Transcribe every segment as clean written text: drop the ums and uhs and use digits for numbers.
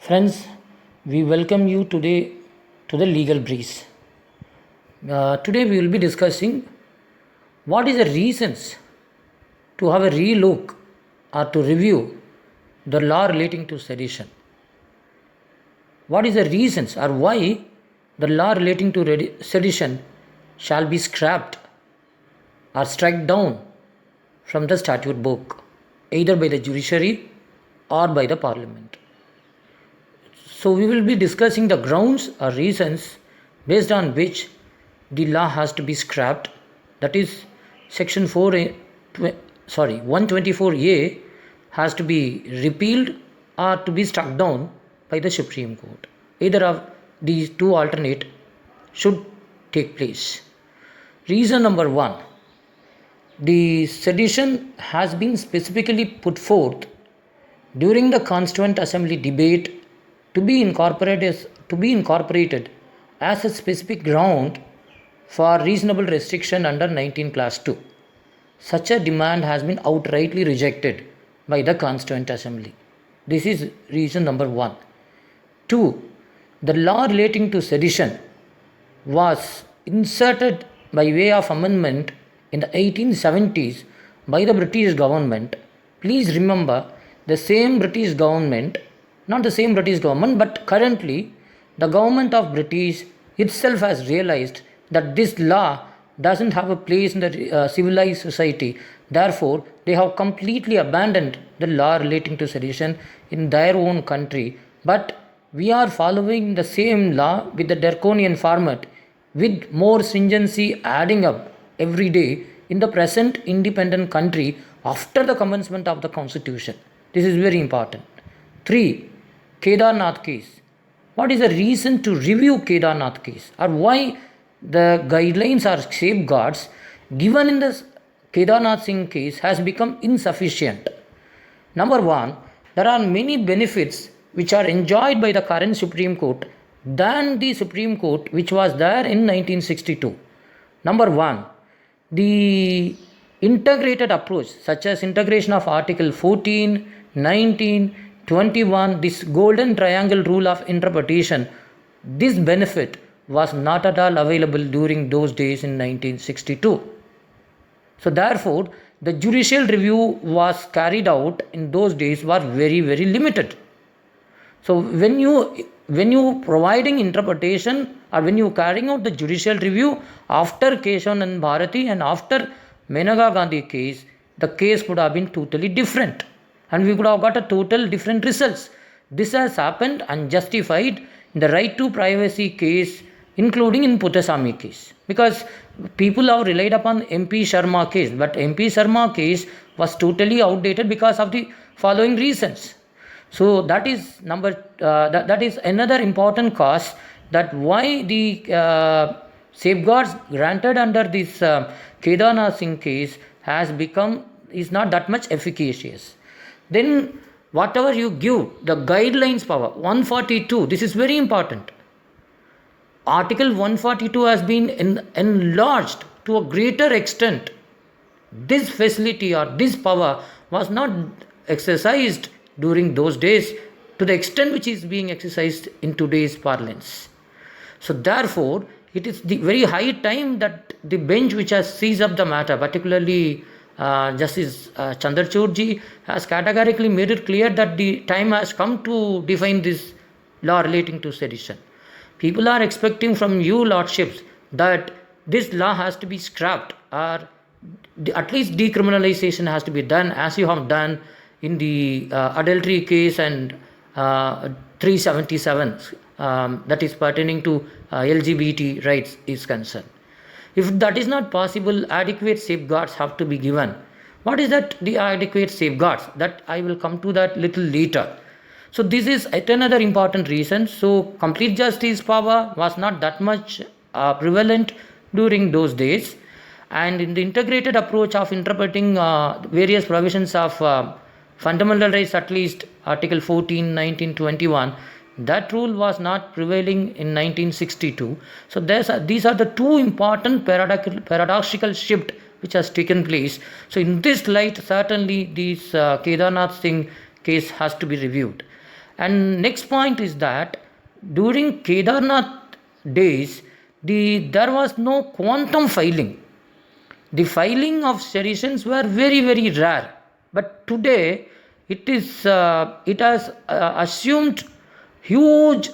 Friends, we welcome you today to the Legal Breeze. Today we will be discussing what is the reasons to have a relook or to review the law relating to sedition. What is the reasons or why the law relating to sedition shall be scrapped or struck down from the statute book, either by the judiciary or by the parliament. So we will be discussing the grounds or reasons based on which the law has to be scrapped. That is, section 124A has to be repealed or to be struck down by the Supreme Court. Either of these two alternate should take place. Reason number 1. The sedition has been specifically put forth during the Constituent Assembly debate to be incorporated as a specific ground for reasonable restriction under 19 class 2. Such a demand has been outrightly rejected by the Constituent Assembly. This is reason number 1. 2. The law relating to sedition was inserted by way of amendment in the 1870s by the British government. Please remember, the same British government, not the same British government, but currently the government of British itself has realized that this law doesn't have a place in the civilized society. Therefore, they have completely abandoned the law relating to sedition in their own country. But we are following the same law with the draconian format, with more stringency adding up every day in the present independent country after the commencement of the constitution. This is very important. 3. Kedarnath case. What is the reason to review Kedarnath case, or why the guidelines or safeguards given in the Kedarnath Singh case has become insufficient? Number 1, there are many benefits which are enjoyed by the current Supreme Court than the Supreme Court which was there in 1962. Number 1, the integrated approach, such as integration of Article 14, 19, 21, this golden triangle rule of interpretation, this benefit was not at all available during those days in 1962. So therefore, the judicial review was carried out in those days were very, very limited. So when you providing interpretation or when you carrying out the judicial review after Keshav and Bharati and after Menaka Gandhi case, the case would have been totally different and we could have got a total different results. This has happened unjustified in the right to privacy case, including in Puttaswamy case, because people have relied upon MP Sharma case, but MP Sharma case was totally outdated because of the following reasons. So that is that is another important cause that why the safeguards granted under this Kedarnath Singh case is not that much efficacious. Then whatever you give, the guidelines power, 142, this is very important. Article 142 has been enlarged to a greater extent. This facility or this power was not exercised during those days to the extent which is being exercised in today's parlance. So therefore, it is the very high time that the bench which has seized up the matter, particularly Justice Chandrachudji, has categorically made it clear that the time has come to define this law relating to sedition. People are expecting from you, lordships, that this law has to be scrapped or at least decriminalization has to be done as you have done in the adultery case and 377 that is pertaining to LGBT rights is concerned. If that is not possible, adequate safeguards have to be given. What is that, the adequate safeguards? That I will come to that little later. So this is yet another important reason. So complete justice power was not that much prevalent during those days, and in the integrated approach of interpreting various provisions of fundamental rights, at least Article 14, 19, 21, that rule was not prevailing in 1962. So these are the two important paradoxical shift which has taken place. So in this light, certainly this Kedarnath Singh case has to be reviewed. And next point is that during Kedarnath days, there was no quantum filing. The filing of seditions were very, very rare. But today, it has assumed huge,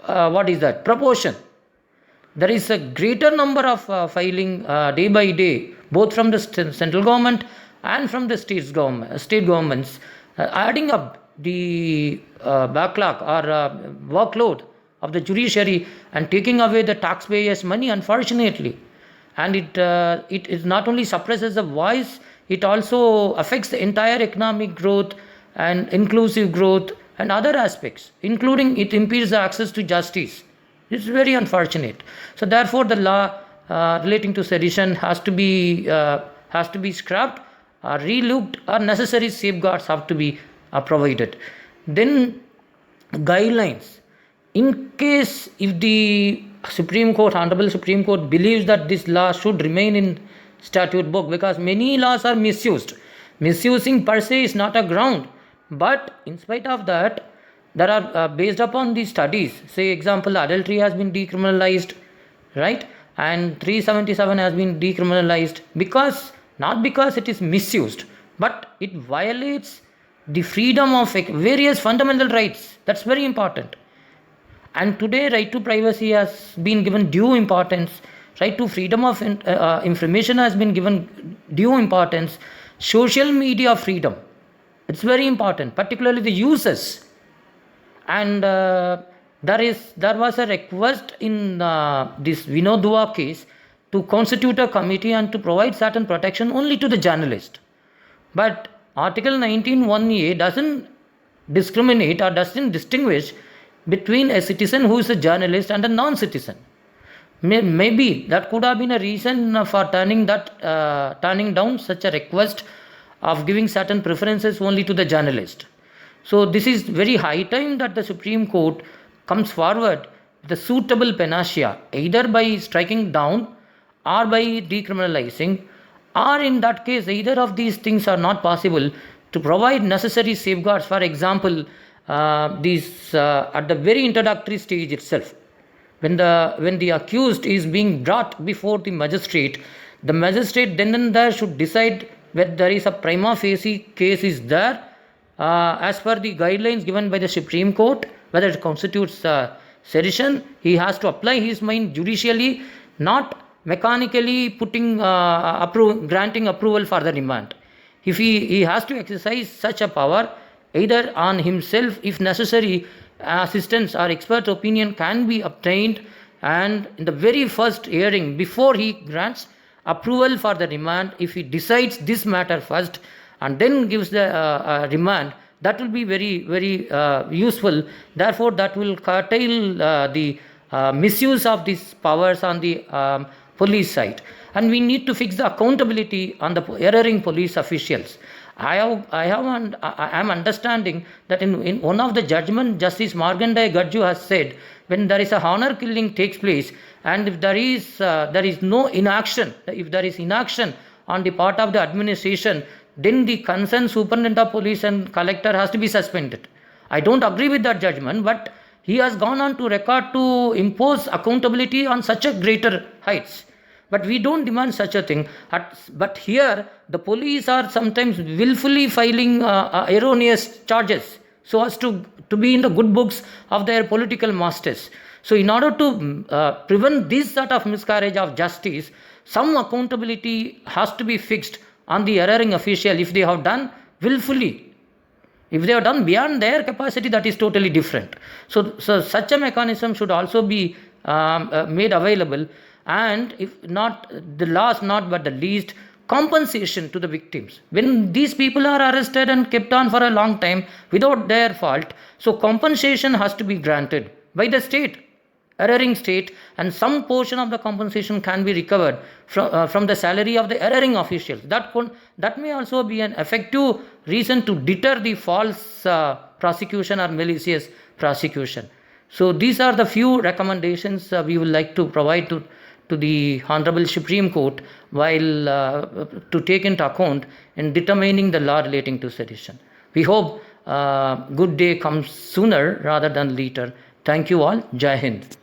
proportion. There is a greater number of filing day by day, both from the central government and from the state governments, adding up the backlog or workload of the judiciary and taking away the taxpayers' money, unfortunately. And it not only suppresses the voice, it also affects the entire economic growth and inclusive growth and other aspects, including it impedes the access to justice. It's very unfortunate. So therefore, the law relating to sedition has to be scrapped, or relooked, or necessary safeguards have to be provided. Then guidelines. In case if the Honorable Supreme Court believes that this law should remain in statute book, because many laws are misused. Misusing per se is not a ground, but in spite of that, there are based upon these studies, say example, adultery has been decriminalized, right, and 377 has been decriminalized not because it is misused, but it violates the freedom of various fundamental rights. That's very important. And today, right to privacy has been given due importance. Right to freedom of information has been given due importance. Social media freedom, it's very important, particularly the users. And there was a request in this Vinod Dua case to constitute a committee and to provide certain protection only to the journalist. But Article 19(1)(a) doesn't discriminate or doesn't distinguish between a citizen who is a journalist and a non-citizen. Maybe that could have been a reason for turning down such a request of giving certain preferences only to the journalist. So this is very high time that the Supreme Court comes forward with a suitable panacea, either by striking down or by decriminalizing, or in that case, either of these things are not possible, to provide necessary safeguards. For example, at the very introductory stage itself, when the accused is being brought before the magistrate then and there should decide whether there is a prima facie case is there, as per the guidelines given by the Supreme Court, whether it constitutes sedition. He has to apply his mind judicially, not mechanically granting approval for the remand. If he has to exercise such a power, either on himself, if necessary, assistance or expert opinion can be obtained, and in the very first hearing, before he grants approval for the remand, if he decides this matter first and then gives the remand, that will be very, very useful. Therefore, that will curtail the misuse of these powers on the police side. And we need to fix the accountability on the erring police officials. I am understanding that in one of the judgment, Justice Markandeya Gadju has said, when there is a honor killing takes place, and if there is no inaction, if there is inaction on the part of the administration, then the concerned superintendent of police and collector has to be suspended. I don't agree with that judgment, but he has gone on to record to impose accountability on such a greater heights. But we don't demand such a thing. But here, the police are sometimes willfully filing erroneous charges so as to be in the good books of their political masters. So in order to prevent this sort of miscarriage of justice, some accountability has to be fixed on the erring official if they have done willfully. If they have done beyond their capacity, that is totally different. So such a mechanism should also be made available. And if not, the last not but the least, compensation to the victims. When these people are arrested and kept on for a long time without their fault, so compensation has to be granted by the state, erring state, and some portion of the compensation can be recovered from the salary of the erring officials. That may also be an effective reason to deter the false prosecution or malicious prosecution. So these are the few recommendations we would like to provide to the Honorable Supreme Court while to take into account in determining the law relating to sedition. We hope good day comes sooner rather than later. Thank you all. Jai Hind.